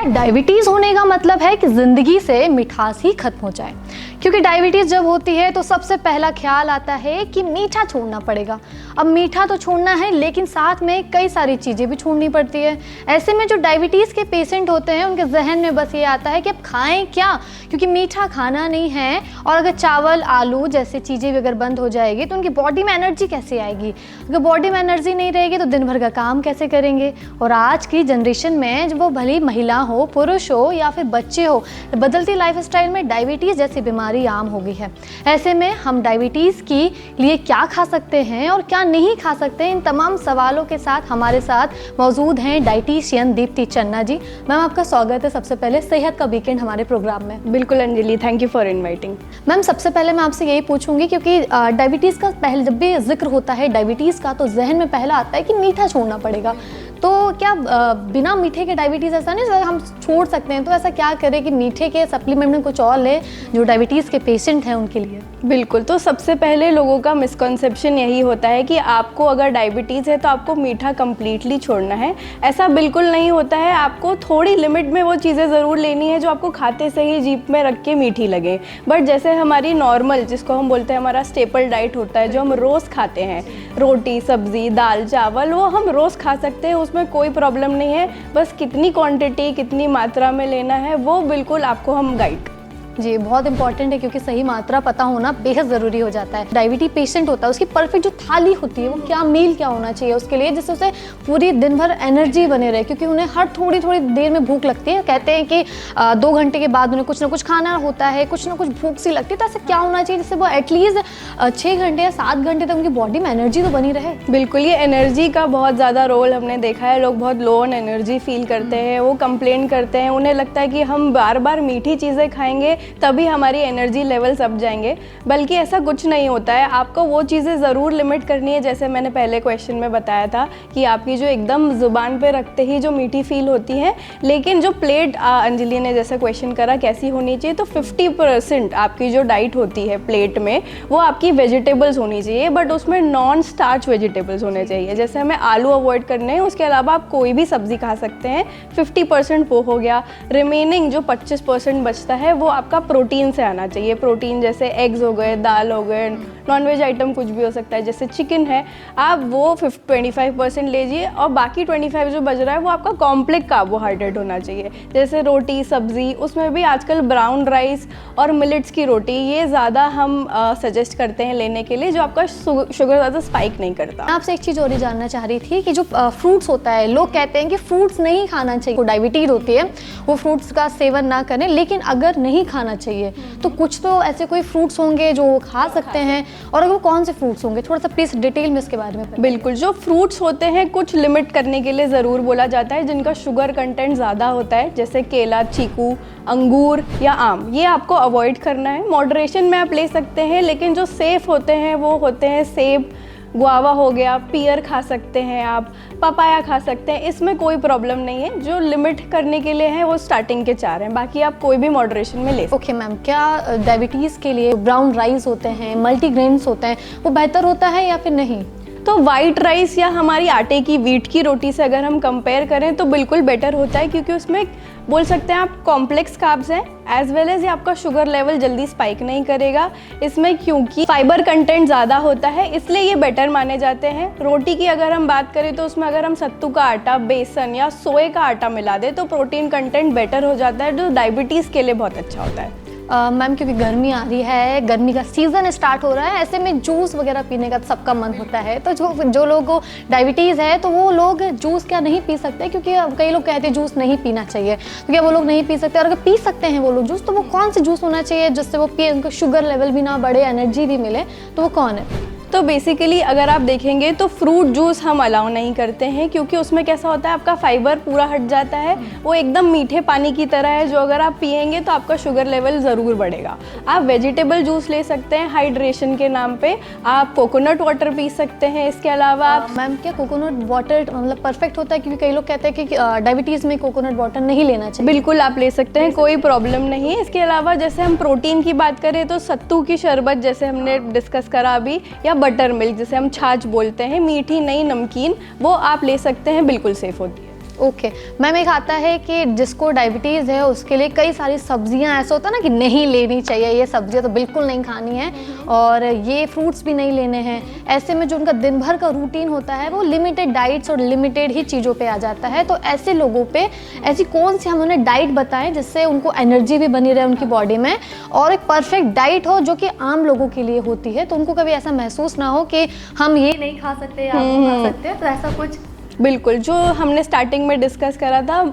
क्या डायबिटीज़ होने का मतलब है कि ज़िंदगी से मिठास ही खत्म हो जाए? क्योंकि डायबिटीज़ जब होती है तो सबसे पहला ख्याल आता है कि मीठा छोड़ना पड़ेगा। अब मीठा तो छोड़ना है, लेकिन साथ में कई सारी चीज़ें भी छोड़नी पड़ती है। ऐसे में जो डायबिटीज़ के पेशेंट होते हैं उनके जहन में बस ये आता है कि अब खाएं क्या, क्योंकि मीठा खाना नहीं है। और अगर चावल आलू जैसे चीज़ें भी अगर बंद हो जाएगी तो उनकी बॉडी में एनर्जी कैसे आएगी? अगर बॉडी में एनर्जी नहीं रहेगी तो दिन भर का काम कैसे करेंगे? और आज की जनरेशन में जब वो भली महिला हो, पुरुष हो या फिर बच्चे हो, बदलती लाइफस्टाइल में डायबिटीज़ जैसी बीमारी आम हो गई है। ऐसे में हम डायबिटीज़ के लिए क्या खा सकते हैं और क्या नहीं खा सकते, इन तमाम सवालों के साथ हमारे साथ मौजूद हैं डाइटिशियन दीप्ति चन्ना जी। मैम, आपका स्वागत है सबसे पहले सेहत का वीकेंड हमारे प्रोग्राम में। बिल्कुल Anjali, thank you for inviting. Ma'am, सबसे पहले मैं आपसे यही पूछूंगी, क्योंकि डायबिटीज़ का पहले जब भी जिक्र होता है डायबिटीज़ का तो जहन में पहला आता है कि मीठा छोड़ना पड़ेगा। तो क्या बिना मीठे के डायबिटीज़ ऐसा नहीं हम छोड़ सकते हैं? तो ऐसा क्या करें कि मीठे के सप्लीमेंट में कुछ और लें जो डायबिटीज़ के पेशेंट हैं उनके लिए? बिल्कुल, तो सबसे पहले लोगों का मिसकंसेप्शन यही होता है कि आपको अगर डायबिटीज़ है तो आपको मीठा कम्प्लीटली छोड़ना है। ऐसा बिल्कुल नहीं होता है। आपको थोड़ी लिमिट में वो चीज़ें ज़रूर लेनी है जो आपको खाते से ही जीभ में रख के मीठी लगे। बट जैसे हमारी नॉर्मल, जिसको हम बोलते हैं हमारा स्टेपल डाइट होता है, जो हम रोज़ खाते हैं, रोटी सब्ज़ी दाल चावल, वो हम रोज़ खा सकते हैं, उसमें कोई प्रॉब्लम नहीं है। बस कितनी क्वांटिटी कितनी मात्रा में लेना है वो बिल्कुल आपको हम गाइड। जी, बहुत इंपॉर्टेंट है, क्योंकि सही मात्रा पता होना बेहद ज़रूरी हो जाता है। डायबिटीज पेशेंट होता है, उसकी परफेक्ट जो थाली होती है वो क्या मील क्या होना चाहिए उसके लिए, जिससे उसे पूरी दिन भर एनर्जी बने रहे, क्योंकि उन्हें हर थोड़ी थोड़ी देर में भूख लगती है। कहते हैं कि 2 घंटे के बाद उन्हें कुछ ना कुछ खाना होता है, कुछ ना कुछ भूख सी लगती है। तो ऐसा क्या होना चाहिए जिससे वो एटलीस्ट 6 घंटे या 7 घंटे तक उनकी बॉडी में एनर्जी तो बनी रहे? बिल्कुल, ये एनर्जी का बहुत ज़्यादा रोल हमने देखा है। लोग बहुत लो ऑन एनर्जी फील करते हैं, वो कंप्लेन करते हैं, उन्हें लगता है कि हम बार बार मीठी चीज़ें खाएंगे तभी हमारी एनर्जी लेवल्स अप जाएंगे। बल्कि ऐसा कुछ नहीं होता है। आपको वो चीज़ें ज़रूर लिमिट करनी है, जैसे मैंने पहले क्वेश्चन में बताया था कि आपकी जो एकदम ज़ुबान पे रखते ही जो मीठी फील होती है। लेकिन जो प्लेट अंजलि ने जैसे क्वेश्चन करा कैसी होनी चाहिए, तो 50% आपकी जो डाइट होती है प्लेट में वो आपकी वेजिटेबल्स होनी चाहिए, बट उसमें नॉन स्टार्च वेजिटेबल्स होने चाहिए। जैसे हमें आलू अवॉइड करने हैं, उसके अलावा आप कोई भी सब्ज़ी खा सकते हैं। 50% वो हो गया। रिमेनिंग जो 25% बचता है वो आपका प्रोटीन से आना चाहिए। प्रोटीन जैसे एग्स हो गए, दाल हो गए, नॉनवेज आइटम कुछ भी हो सकता है जैसे चिकन है, आप वो 25% लीजिए। और बाकी 25 जो बच रहा है वो आपका कॉम्प्लेक्स कार्बोहाइड्रेट होना चाहिए, जैसे रोटी सब्ज़ी। उसमें भी आजकल ब्राउन राइस और मिलेट्स की रोटी ये ज़्यादा हम सजेस्ट करते हैं लेने के लिए, जो आपका शुगर ज़्यादा स्पाइक नहीं करता। मैं आपसे एक चीज़ और ही जानना चाह रही थी कि जो फ्रूट्स होता है, लोग कहते हैं कि फ्रूट्स नहीं खाना चाहिए, डायबिटीज होती है वो फ्रूट्स का सेवन ना करें, लेकिन अगर नहीं खाना चाहिए तो कुछ तो ऐसे कोई फ्रूट्स होंगे जो खा सकते हैं, और अगर वो कौन से फ्रूट्स होंगे, थोड़ा सा प्लीज़ डिटेल में इसके बारे में बताइए। बिल्कुल, जो फ्रूट्स होते हैं कुछ लिमिट करने के लिए ज़रूर बोला जाता है, जिनका शुगर कंटेंट ज़्यादा होता है, जैसे केला, चीकू, अंगूर या आम, ये आपको अवॉइड करना है। मॉडरेशन में आप ले सकते हैं, लेकिन जो सेफ़ होते हैं वो होते हैं सेब, गुआवा हो गया, पियर खा सकते हैं आप, पपाया खा सकते हैं, इसमें कोई प्रॉब्लम नहीं है। जो लिमिट करने के लिए है वो स्टार्टिंग के 4 हैं, बाकी आप कोई भी मॉडरेशन में ले सकते हैं। ओके मैम, क्या डायबिटीज़ के लिए ब्राउन राइस होते हैं, मल्टीग्रेन्स होते हैं, वो बेहतर होता है या फिर नहीं? तो वाइट राइस या हमारी आटे की वीट की रोटी से अगर हम कंपेयर करें तो बिल्कुल बेटर होता है, क्योंकि उसमें बोल सकते हैं आप कॉम्प्लेक्स कार्ब्स हैं, एज वेल एज ये आपका शुगर लेवल जल्दी स्पाइक नहीं करेगा इसमें, क्योंकि फाइबर कंटेंट ज़्यादा होता है, इसलिए ये बेटर माने जाते हैं। रोटी की अगर हम बात करें तो उसमें अगर हम सत्तू का आटा, बेसन या सोए का आटा मिला दें तो प्रोटीन कंटेंट बेटर हो जाता है, जो डायबिटीज़ के लिए बहुत अच्छा होता है। मैम, क्योंकि गर्मी आ रही है, गर्मी का सीज़न स्टार्ट हो रहा है, ऐसे में जूस वगैरह पीने का सबका मन होता है। तो जो लोगों को डायबिटीज़ है तो वो लोग जूस क्या नहीं पी सकते? क्योंकि कई लोग कहते हैं जूस नहीं पीना चाहिए, तो क्या वो लोग नहीं पी सकते? और अगर पी सकते हैं वो लोग जूस, तो वो कौन से जूस होना चाहिए जिससे वो पिए, उनको शुगर लेवल भी ना बढ़े, एनर्जी भी मिले, तो वो कौन है? तो बेसिकली अगर आप देखेंगे तो फ्रूट जूस हम अलाउ नहीं करते हैं, क्योंकि उसमें कैसा होता है आपका फाइबर पूरा हट जाता है, वो एकदम मीठे पानी की तरह है, जो अगर आप पिएंगे तो आपका शुगर लेवल ज़रूर बढ़ेगा। आप वेजिटेबल जूस ले सकते हैं हाइड्रेशन के नाम पे, आप कोकोनट वाटर पी सकते हैं। इसके अलावा आप मैम, क्या कोकोनट वाटर मतलब परफेक्ट होता है? क्योंकि कई लोग कहते हैं कि डायबिटीज़ में कोकोनट वाटर नहीं लेना चाहिए। बिल्कुल आप ले सकते हैं, कोई प्रॉब्लम नहीं है। इसके अलावा जैसे हम प्रोटीन की बात करें तो सत्तू की शरबत जैसे हमने डिस्कस करा अभी, या बटर मिल्क जिसे हम छाछ बोलते हैं, मीठी नहीं नमकीन, वो आप ले सकते हैं, बिल्कुल सेफ़ होती है। ओके मैम, एक आता है कि जिसको डायबिटीज़ है उसके लिए कई सारी सब्जियां, ऐसा होता है ना कि नहीं लेनी चाहिए, ये सब्जियां तो बिल्कुल नहीं खानी है और ये फ्रूट्स भी नहीं लेने हैं। ऐसे में जो उनका दिन भर का रूटीन होता है वो लिमिटेड डाइट्स और लिमिटेड ही चीज़ों पे आ जाता है। तो ऐसे लोगों पे ऐसी कौन सी हम उन्हें डाइट बताएं जिससे उनको एनर्जी भी बनी रहे उनकी बॉडी में और एक परफेक्ट डाइट हो जो कि आम लोगों के लिए होती है, तो उनको कभी ऐसा महसूस ना हो कि हम ये नहीं खा सकते या वो खा सकते हैं, तो ऐसा कुछ? बिल्कुल, जो हमने स्टार्टिंग में डिस्कस करा था,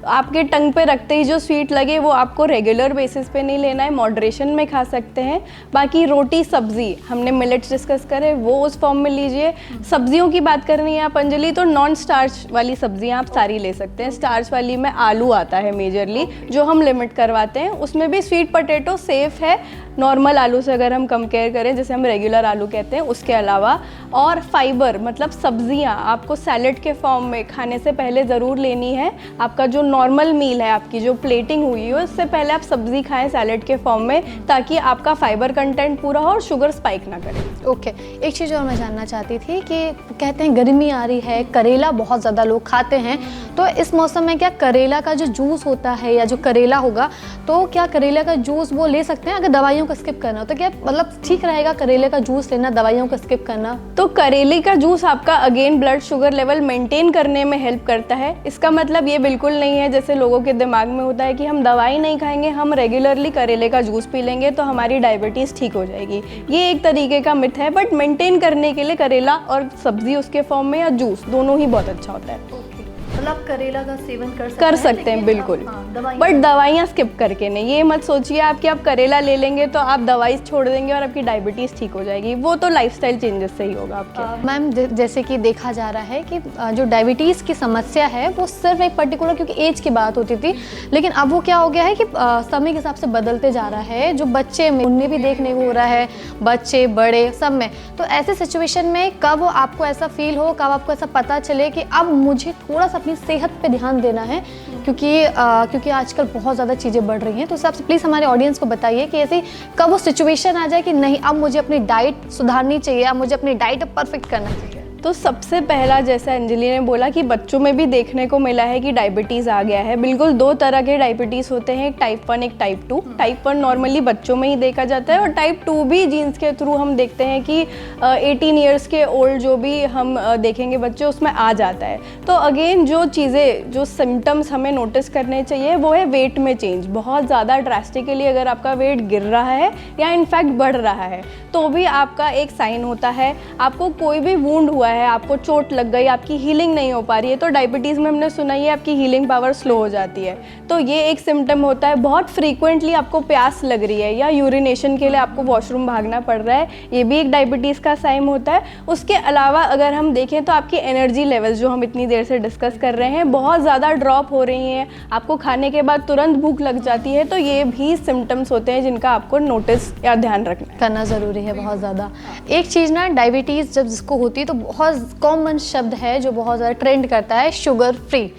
आपके टंग पे रखते ही जो स्वीट लगे वो आपको रेगुलर बेसिस पे नहीं लेना है, मॉडरेशन में खा सकते हैं। बाकी रोटी सब्जी हमने मिलेट्स डिस्कस करे वो उस फॉर्म में लीजिए। सब्जियों की बात करनी है आप अंजलि, तो नॉन स्टार्च वाली सब्जियां आप सारी ले सकते हैं। स्टार्च वाली में आलू आता है मेजरली, जो हम लिमिट करवाते हैं। उसमें भी स्वीट पोटैटो सेफ़ है नॉर्मल आलू से अगर हम कंपेयर करें, जैसे हम रेगुलर आलू कहते हैं, उसके अलावा। और फाइबर मतलब सब्जियां आपको सैलेड के फॉर्म में खाने से पहले ज़रूर लेनी है। आपका जो नॉर्मल मील है, आपकी जो प्लेटिंग हुई है, उससे पहले आप सब्जी खाएं सैलेड के फॉर्म में, ताकि आपका फाइबर कंटेंट पूरा हो और शुगर स्पाइक ना करे। ओके एक चीज़ और मैं जानना चाहती थी कि कहते हैं गर्मी आ रही है, करेला बहुत ज़्यादा लोग खाते हैं, तो इस मौसम में क्या करेला का जो जूस होता है या जो करेला होगा, तो क्या करेला का जूस वो ले सकते हैं अगर दवाइयों को स्किप करना हो? तो क्या मतलब ठीक रहेगा करेले का जूस लेना, दवाइयों को स्किप करना? तो करेले का जूस आपका again blood sugar level maintain करने में हेल्प करता है। इसका मतलब ये बिल्कुल नहीं है जैसे लोगों के दिमाग में होता है कि हम दवाई नहीं खाएंगे, हम रेगुलरली करेले का जूस पी लेंगे तो हमारी डायबिटीज़ ठीक हो जाएगी। ये एक तरीके का मिथ है, बट मेंटेन करने के लिए करेला और सब्जी उसके फॉर्म में या जूस दोनों ही बहुत अच्छा होता है। मतलब करेला का सेवन कर सकते हैं बिल्कुल, बट दवाइयाँ स्किप करके नहीं। ये मत सोचिए आप कि आप करेला ले लेंगे तो आप दवाई छोड़ देंगे और आपकी डायबिटीज़ ठीक हो जाएगी, वो तो लाइफस्टाइल चेंजेस से ही होगा आपके। मैम जैसे कि देखा जा रहा है कि जो डायबिटीज़ की समस्या है वो सिर्फ एक पर्टिकुलर क्योंकि एज की बात होती थी, लेकिन अब वो क्या हो गया है कि समय के हिसाब से बदलते जा रहा है। जो बच्चे में उनमें भी देखने को हो रहा है, बच्चे बड़े सब में। तो ऐसे सिचुएशन में कब आपको ऐसा फील हो, कब आपको ऐसा पता चले कि अब मुझे थोड़ा सा अपनी सेहत पे ध्यान देना है, क्योंकि आजकल बहुत ज़्यादा चीज़ें बढ़ रही हैं, तो उससे प्लीज़ हमारे ऑडियंस को बताइए कि ऐसी कब वो सिचुएशन आ जाए कि नहीं अब मुझे अपनी डाइट सुधारनी चाहिए, अब मुझे अपनी डाइट परफेक्ट करना चाहिए? तो सबसे पहला जैसे अंजलि ने बोला कि बच्चों में भी देखने को मिला है कि डायबिटीज़ आ गया है। बिल्कुल दो तरह के डायबिटीज़ होते हैं, एक टाइप 1 एक टाइप 2। टाइप 1 नॉर्मली बच्चों में ही देखा जाता है और टाइप 2 भी जीन्स के थ्रू हम देखते हैं कि 18 ईयर्स के ओल्ड जो भी हम देखेंगे बच्चे उसमें आ जाता है। तो अगेन जो चीज़ें जो सिम्टम्स हमें नोटिस करने चाहिए वो है वेट में चेंज। बहुत ज़्यादा ड्रास्टिकली अगर आपका वेट गिर रहा है या इनफैक्ट बढ़ रहा है तो भी आपका एक साइन होता है। आपको कोई भी वुंड हुआ है, आपको चोट लग गई, आपकी हीलिंग नहीं हो पा रही है, तो डायबिटीज़ में हमने सुना ही है आपकी हीलिंग पावर स्लो हो जाती है, तो ये एक सिम्टम होता है। बहुत फ्रीक्वेंटली आपको प्यास लग रही है या यूरिनेशन के लिए आपको वॉशरूम भागना पड़ रहा है, ये भी एक डायबिटीज़ का साइन होता है। उसके अलावा अगर हम देखें तो आपकी एनर्जी लेवल्स जो हम इतनी देर से डिस्कस कर रहे हैं बहुत ज़्यादा ड्रॉप हो रही हैं, आपको खाने के बाद तुरंत भूख लग जाती है, तो ये भी सिम्टम्स होते हैं जिनका आपको नोटिस या ध्यान करना ज़रूरी है बहुत ज़्यादा। एक चीज़ ना, डायबिटीज़ जब जिसको होती है तो बहुत कॉमन शब्द है जो बहुत ज़्यादा ट्रेंड करता है, शुगर फ्री।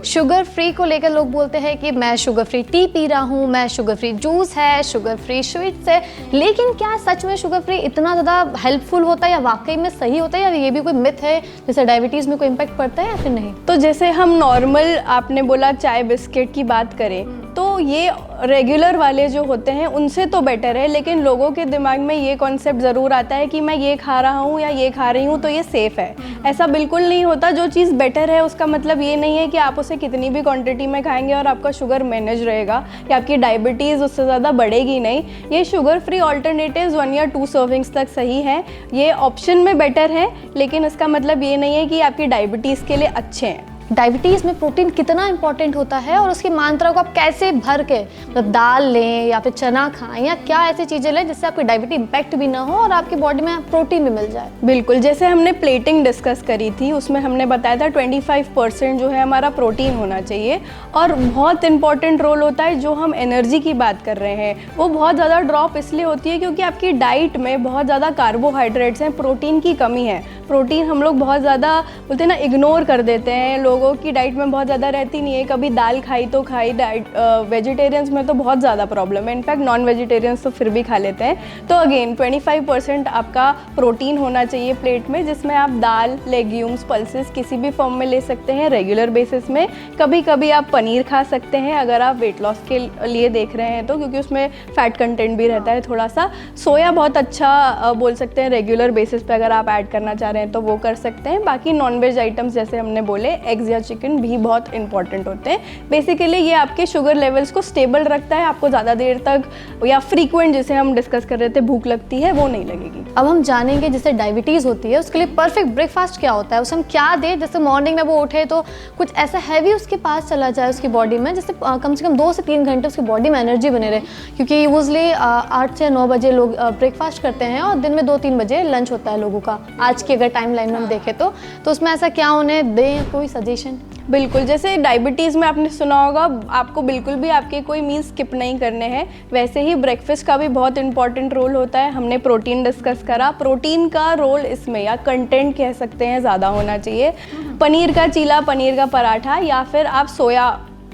शुगर फ्री को लेकर लोग बोलते हैं कि मैं शुगर फ्री टी पी रहा हूँ, मैं शुगर फ्री जूस है, शुगर फ्री स्वीट्स है, लेकिन क्या सच में शुगर फ्री इतना ज़्यादा हेल्पफुल होता है या वाकई में सही होता है, या ये भी कोई मिथ है जैसे डायबिटीज़ में कोई इम्पैक्ट पड़ता है या फिर नहीं? तो जैसे हम नॉर्मल आपने बोला चाय बिस्किट की बात करें तो ये रेगुलर वाले जो होते हैं उनसे तो बेटर है, लेकिन लोगों के दिमाग में ये कॉन्सेप्ट ज़रूर आता है कि मैं ये खा रहा हूँ या ये खा रही हूँ तो ये सेफ़ है। ऐसा बिल्कुल नहीं होता। जो चीज़ बेटर है उसका मतलब ये नहीं है कि आप उसे कितनी भी क्वांटिटी में खाएंगे और आपका शुगर मैनेज रहेगा या आपकी डायबिटीज़ उससे ज़्यादा बढ़ेगी नहीं। ये शुगर फ्री ऑल्टरनेटिव्स 1 या 2 सर्विंग्स तक सही हैं, ये ऑप्शन में बेटर है, लेकिन इसका मतलब ये नहीं है कि आपकी डायबिटीज़ के लिए अच्छे हैं। डायबिटीज़ में प्रोटीन कितना इंपॉर्टेंट होता है और उसकी मात्रा को आप कैसे भर के, मतलब दाल लें या फिर चना खाएं या क्या ऐसी चीज़ें लें जिससे आपकी डायबिटीज इम्पैक्ट भी ना हो और आपकी बॉडी में प्रोटीन भी मिल जाए? बिल्कुल, जैसे हमने प्लेटिंग डिस्कस करी थी उसमें हमने बताया था 25% जो है हमारा प्रोटीन होना चाहिए, और बहुत इंपॉर्टेंट रोल होता है जो हम एनर्जी की बात कर रहे हैं वो बहुत ज़्यादा ड्रॉप इसलिए होती है क्योंकि आपकी डाइट में बहुत ज़्यादा कार्बोहाइड्रेट्स हैं, प्रोटीन की कमी है। प्रोटीन हम लोग बहुत ज़्यादा बोलते हैं ना, इग्नोर कर देते हैं लोग, लोगों की डाइट में बहुत ज़्यादा रहती नहीं है, कभी दाल खाई तो खाई, डाइट वेजिटेरियंस में तो बहुत ज़्यादा प्रॉब्लम है, इनफैक्ट नॉन वेजिटेरियंस तो फिर भी खा लेते हैं। तो अगेन 25% आपका प्रोटीन होना चाहिए प्लेट में, जिसमें आप दाल, लेग्यूम्स, पल्सेस किसी भी फॉर्म में ले सकते हैं रेगुलर बेसिस में। कभी कभी आप पनीर खा सकते हैं अगर आप वेट लॉस के लिए देख रहे हैं तो, क्योंकि उसमें फैट कंटेंट भी रहता है थोड़ा सा। सोया बहुत अच्छा बोल सकते हैं रेगुलर बेसिस पे अगर आप ऐड करना चाह रहे हैं तो वो कर सकते हैं। बाकी नॉनवेज आइटम्स जैसे हमने बोले एग्स या चिकन भी बहुत इंपॉर्टेंट होते हैं। बेसिकली ये आपके शुगर लेवल्स को स्टेबल रखता है, आपको ज़्यादा देर तक या फ्रीक्वेंट जिसे हम डिस्कस कर रहे थे भूख लगती है वो नहीं लगेगी। अब हम जानेंगे जैसे डायबिटीज़ होती है उसके लिए परफेक्ट ब्रेकफास्ट क्या होता है, उसे हम क्या दें। जैसे मॉर्निंग में वो उठे तो कुछ ऐसा हैवी उसके पास चला जाए उसकी बॉडी में, जैसे कम से कम 2 से 3 घंटे उसकी बॉडी में एनर्जी बने रहे, क्योंकि यूजली 8 से 9 बजे लोग ब्रेकफास्ट करते हैं और दिन में 2-3 बजे लंच होता है लोगों का, आज की अगर टाइम लाइन में हम देखें तो उसमें ऐसा क्या उन्हें दें, कोई सजेशन? बिल्कुल, जैसे डायबिटीज़ में आपने सुना होगा आपको बिल्कुल भी आपके कोई मील स्किप नहीं करने हैं, वैसे ही ब्रेकफास्ट का भी बहुत इंपॉर्टेंट रोल होता है। हमने प्रोटीन डिस्कस करा, प्रोटीन का रोल इसमें या कंटेंट कह सकते हैं ज़्यादा होना चाहिए। पनीर का चीला, पनीर का पराठा, या फिर आप सोया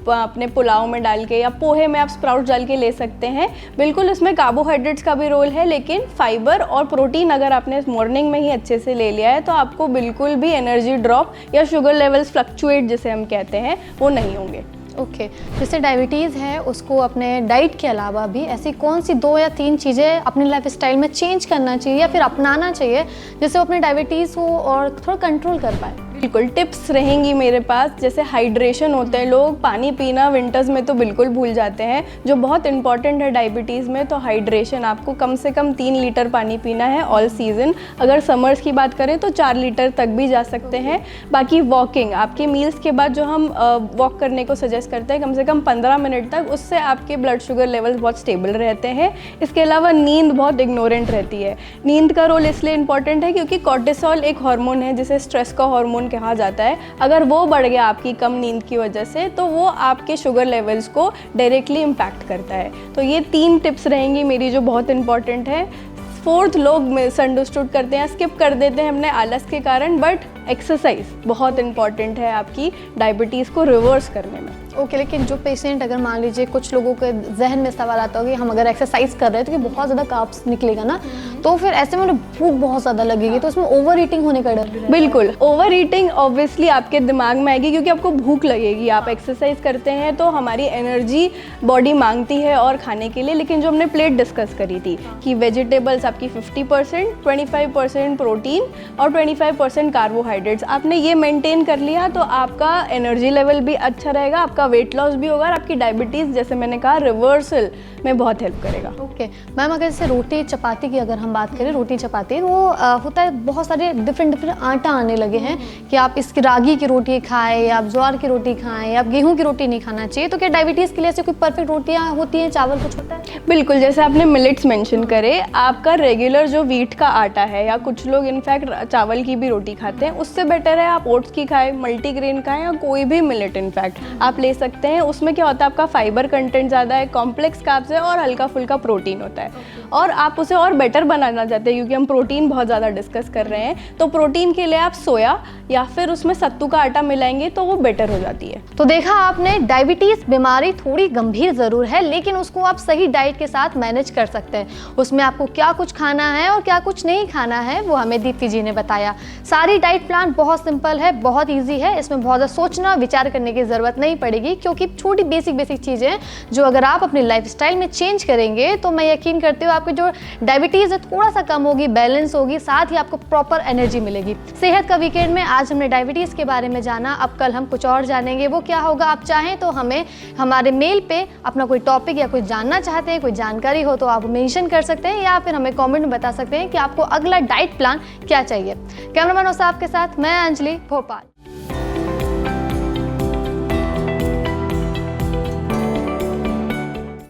अपने पुलाव में डाल के या पोहे में आप स्प्राउट्स डाल के ले सकते हैं। बिल्कुल उसमें कार्बोहाइड्रेट्स का भी रोल है, लेकिन फाइबर और प्रोटीन अगर आपने मॉर्निंग में ही अच्छे से ले लिया है तो आपको बिल्कुल भी एनर्जी ड्रॉप या शुगर लेवल्स फ्लक्चुएट जिसे हम कहते हैं वो नहीं होंगे। ओके, जैसे डायबिटीज़ है उसको अपने डाइट के अलावा भी ऐसी कौन सी 2 या 3 चीज़ें अपने लाइफस्टाइल में चेंज करना चाहिए या फिर अपनाना चाहिए जिससे वो अपने डायबिटीज़ को और थोड़ा कंट्रोल कर पाए? बिल्कुल टिप्स रहेंगी मेरे पास। जैसे हाइड्रेशन होते हैं, लोग पानी पीना विंटर्स में तो बिल्कुल भूल जाते हैं, जो बहुत इंपॉर्टेंट है डायबिटीज़ में। तो हाइड्रेशन आपको कम से कम 3 लीटर पानी पीना है ऑल सीज़न। अगर समर्स की बात करें तो 4 लीटर तक भी जा सकते हैं। बाकी वॉकिंग, आपके मील्स के बाद जो हम वॉक करने को सजेस्ट करते हैं कम से कम 15 मिनट तक, उससे आपके ब्लड शुगर लेवल्स बहुत स्टेबल रहते हैं। इसके अलावा नींद बहुत इग्नोरेंट रहती है। नींद का रोल इसलिए इंपॉर्टेंट है क्योंकि कॉर्टिसोल एक हार्मोन है जिसे स्ट्रेस का हार्मोन कहा जाता है। अगर वो बढ़ गया आपकी कम नींद की वजह से तो वो आपके शुगर लेवल्स को डायरेक्टली इम्पैक्ट करता है। तो ये 3 टिप्स रहेंगी मेरी जो बहुत इंपॉर्टेंट है। 4th लोग मिसअंडरस्टूड करते हैं, स्किप कर देते हैं अपने आलस के कारण, बट एक्सरसाइज बहुत इंपॉर्टेंट है आपकी डायबिटीज़ को रिवर्स करने में। ओके, लेकिन जो पेशेंट अगर मान लीजिए कुछ लोगों के जहन में सवाल आता हो कि हम अगर एक्सरसाइज कर रहे हैं तो कि बहुत ज़्यादा कार्ब्स निकलेगा ना, तो फिर ऐसे में भूख बहुत ज़्यादा लगेगी, तो उसमें ओवर ईटिंग होने का डर? बिल्कुल, ओवर ईटिंग ऑब्वियसली आपके दिमाग में आएगी क्योंकि आपको भूख लगेगी। आप एक्सरसाइज करते हैं तो हमारी एनर्जी बॉडी मांगती है और खाने के लिए, लेकिन जो हमने प्लेट डिस्कस करी थी कि वेजिटेबल्स आपकी 50%, 25% प्रोटीन और 25% कार्बोहाइड्रेट्स, आपने ये मेंटेन कर लिया तो आपका एनर्जी लेवल भी अच्छा रहेगा, आपका वेट लॉस भी होगा और आपकी डायबिटीज़ जैसे मैंने कहा रिवर्सल में बहुत हेल्प करेगा। ओके मैम, अगर जैसे रोटी चपाती की अगर हम बात करें, रोटी चपाती वो होता है बहुत सारे डिफरेंट आटा आने लगे हैं कि आप इसकी रागी की रोटी खाएं या आप ज्वार की रोटी खाएं या आप गेहूं की रोटी नहीं खाना चाहिए, तो क्या डायबिटीज़ के लिए ऐसे कोई परफेक्ट रोटियां होती हैं, चावल कुछ होता है? बिल्कुल, जैसे आपने मिलेट्स मेंशन करे, आपका रेगुलर जो व्हीट का आटा है या कुछ लोग इनफैक्ट चावल की भी रोटी खाते हैं, उससे बेटर है आप ओट्स की खाएं, मल्टीग्रेन खाएं या कोई भी मिलेट इनफैक्ट आप ले सकते हैं। उसमें क्या होता है, आपका फाइबर कंटेंट ज़्यादा है, कॉम्प्लेक्स कार्ब्स है और हल्का फुल्का प्रोटीन होता है। और आप उसे और बेटर बनाना चाहते हैं क्योंकि हम प्रोटीन बहुत ज़्यादा डिस्कस कर रहे हैं, तो प्रोटीन के लिए आप सोया या फिर उसमें सत्तू का आटा मिलाएंगे तो वो बेटर हो जाती है। तो देखा आपने, डायबिटीज़ बीमारी थोड़ी गंभीर ज़रूर है, लेकिन उसको आप सही डाइट के साथ मैनेज कर सकते हैं। उसमें आपको क्या कुछ खाना है और क्या कुछ नहीं खाना है वो हमें दीप्ति जी ने बताया। सारी डाइट प्लान बहुत सिंपल है, बहुत ईजी है, इसमें बहुत ज़्यादा सोचना विचार करने की ज़रूरत नहीं पड़ेगी, क्योंकि छोटी बेसिक चीज़ें जो अगर आप अपने लाइफस्टाइल में चेंज करेंगे तो मैं यकीन करती हूँ आपकी जो डायबिटीज़ है थोड़ा सा कम होगी, बैलेंस होगी, साथ ही आपको प्रॉपर एनर्जी मिलेगी। सेहत का वीकेंड में आज हमने डायबिटीज़ के बारे में जाना, अब कल हम कुछ और जानेंगे। वो क्या होगा, आप चाहें तो हमें हमारे मेल पे अपना कोई टॉपिक या कोई जानना चाहते हैं, कोई जानकारी हो तो आप मेंशन कर सकते हैं या फिर हमें कमेंट में बता सकते हैं कि आपको अगला डाइट प्लान क्या चाहिए। कैमरामैन साहब के साथ मैं अंजलि, भोपाल।